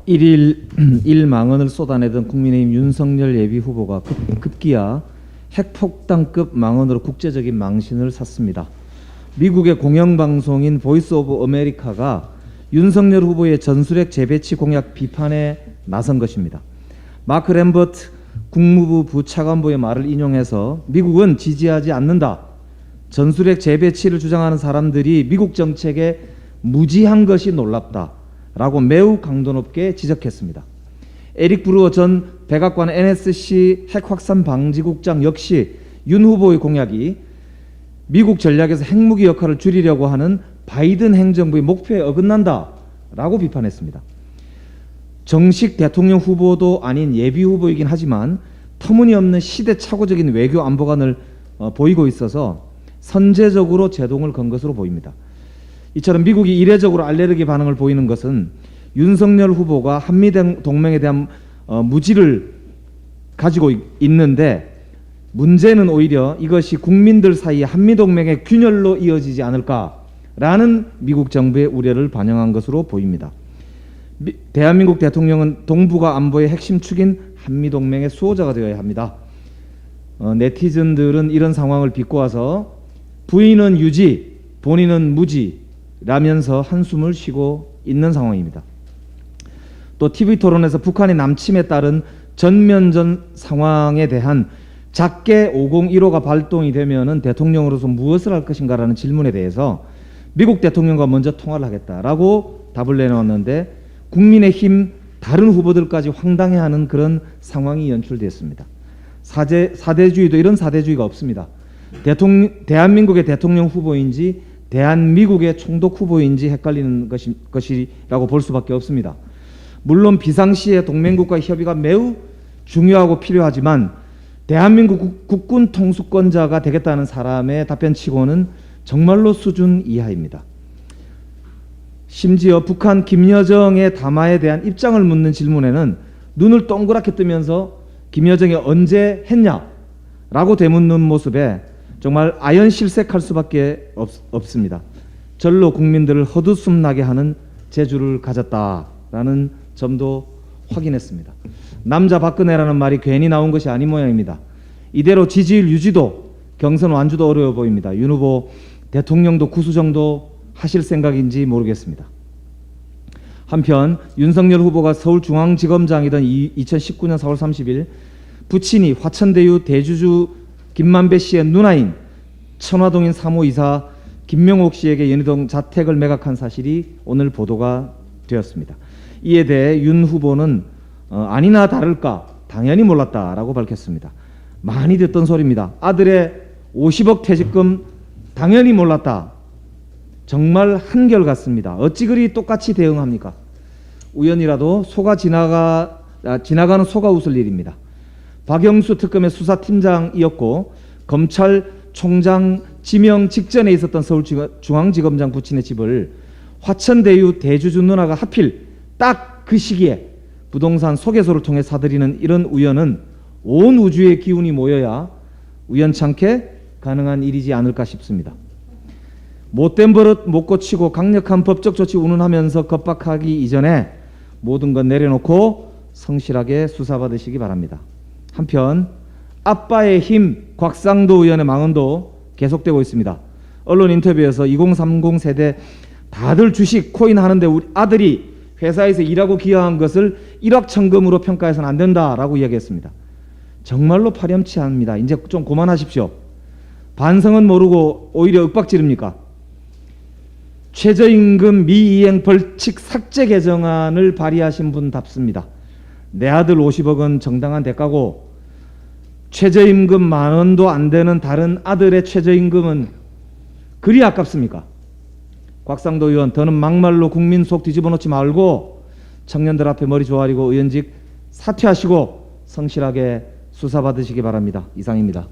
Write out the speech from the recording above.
일일 일망언을 쏟아내던 국민의힘 윤석열 예비후보가 급기야 핵폭탄급 망언으로 국제적인 망신을 샀습니다. 미국의 공영방송인 보이스 오브 아메리카가 윤석열 후보의 전술핵 재배치 공약 비판에 나선 것입니다. 마크 램버트 국무부 부차관보의 말을 인용해서 미국은 지지하지 않는다. 전술핵 재배치를 주장하는 사람들이 미국 정책에 무지한 것이 놀랍다. 라고 매우 강도 높게 지적했습니다. 에릭 브루어 전 백악관 NSC 핵확산 방지국장 역시 윤 후보의 공약이 미국 전략에서 핵무기 역할을 줄이려고 하는 바이든 행정부의 목표에 어긋난다 라고 비판했습니다. 정식 대통령 후보도 아닌 예비 후보이긴 하지만 터무니없는 시대착오적인 외교 안보관을 보이고 있어서 선제적으로 제동을 건 것으로 보입니다. 이처럼 미국이 이례적으로 알레르기 반응을 보이는 것은 윤석열 후보가 한미동맹에 대한 무지를 가지고 있는데, 문제는 오히려 이것이 국민들 사이에 한미동맹의 균열로 이어지지 않을까라는 미국 정부의 우려를 반영한 것으로 보입니다. 대한민국 대통령은 동북아 안보의 핵심 축인 한미동맹의 수호자가 되어야 합니다. 네티즌들은 이런 상황을 비꼬아서 부인은 유지, 본인은 무지 라면서 한숨을 쉬고 있는 상황입니다. 또 TV 토론에서 북한의 남침에 따른 전면전 상황에 대한 작게 5015가 발동이 되면은 대통령으로서 무엇을 할 것인가라는 질문에 대해서 미국 대통령과 먼저 통화를 하겠다라고 답을 내놓았는데, 국민의힘 다른 후보들까지 황당해하는 그런 상황이 연출됐습니다. 사대주의도 이런 사대주의가 없습니다. 대한민국의 대통령 후보인지 대한미국의 총독 후보인지 헷갈리는 것이라고 볼 수밖에 없습니다. 물론 비상시에 동맹국과의 협의가 매우 중요하고 필요하지만 대한민국 국군 통수권자가 되겠다는 사람의 답변치고는 정말로 수준 이하입니다. 심지어 북한 김여정의 담화에 대한 입장을 묻는 질문에는 눈을 동그랗게 뜨면서 김여정이 언제 했냐라고 되묻는 모습에 정말 아연실색할 수밖에 없습니다. 절로 국민들을 헛웃음나게 하는 재주를 가졌다라는 점도 확인했습니다. 남자 박근혜라는 말이 괜히 나온 것이 아닌 모양입니다. 이대로 지지율 유지도 경선 완주도 어려워 보입니다. 윤 후보 대통령도 구수 정도 하실 생각인지 모르겠습니다. 한편 윤석열 후보가 서울중앙지검장이던 2019년 4월 30일 부친이 화천대유 대주주 김만배 씨의 누나인 천화동인 사무이사 김명옥 씨에게 연희동 자택을 매각한 사실이 오늘 보도가 되었습니다. 이에 대해 윤 후보는 아니나 다를까 당연히 몰랐다라고 밝혔습니다. 많이 듣던 소리입니다. 아들의 50억 퇴직금 당연히 몰랐다. 정말 한결같습니다. 어찌 그리 똑같이 대응합니까? 우연이라도 지나가는 소가 웃을 일입니다. 박영수 특검의 수사팀장이었고 검찰총장 지명 직전에 있었던 서울중앙지검장 부친의 집을 화천대유 대주주 누나가 하필 딱 그 시기에 부동산 소개소를 통해 사들이는 이런 우연은 온 우주의 기운이 모여야 우연찮게 가능한 일이지 않을까 싶습니다. 못된 버릇 못 고치고 강력한 법적 조치 운운하면서 겁박하기 이전에 모든 것 내려놓고 성실하게 수사받으시기 바랍니다. 한편 아빠의 힘 곽상도 의원의 망언도 계속되고 있습니다. 언론 인터뷰에서 2030 세대 다들 주식 코인 하는데 우리 아들이 회사에서 일하고 기여한 것을 일확천금으로 평가해서는 안 된다라고 이야기했습니다. 정말로 파렴치합니다. 이제 좀 그만하십시오. 반성은 모르고 오히려 윽박지릅니까? 최저임금 미이행 벌칙 삭제 개정안을 발의하신 분답습니다. 내 아들 50억은 정당한 대가고 최저임금 10,000원도 안 되는 다른 아들의 최저임금은 그리 아깝습니까? 곽상도 의원, 더는 막말로 국민 속 뒤집어 놓지 말고 청년들 앞에 머리 조아리고 의원직 사퇴하시고 성실하게 수사받으시기 바랍니다. 이상입니다.